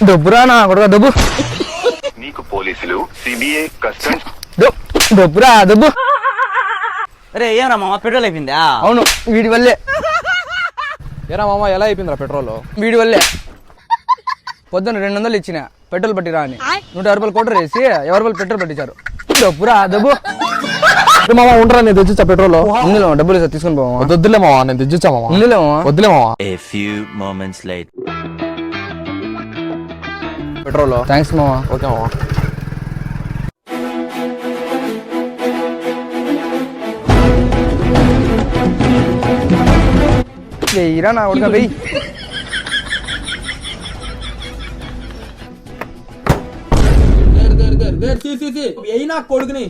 డబ్బురా నా కొడుకు డబ్బు. నీకు పోలీసులు సిబిఐ కస్టమ్స్ డబ్బురా డబ్బు. అరే ఏమరా మామ పెట్రోల్ అయిపోయిందా? అవును వీడి వల్లే. ఏరా మామ ఎలా అయిపోయిందిరా పెట్రోల్? వీడి వల్లే. పొద్దున్న 200 ఇచ్చిన పెట్రోల్ పట్టిరా అని 150 రూపాయలు కోటర్ వేసి 50 రూపాయలు పెట్రోల్ పట్టించారు. డబ్బురా డబ్బు. మామ ఉండరా నేను తెచ్చిచ్చా పెట్రోల్. ఇందులో డబ్బులు తీసుకొని పోవా? వద్దులే మామ నేను తెచ్చిచ్చా మామ. ఇందులో వద్దులే మామ. A few moments later. Petrol thanks మామ. ఓకే మామ. వెయ్యిరా నా కొడుకు వెయ్యి. కొడుకుని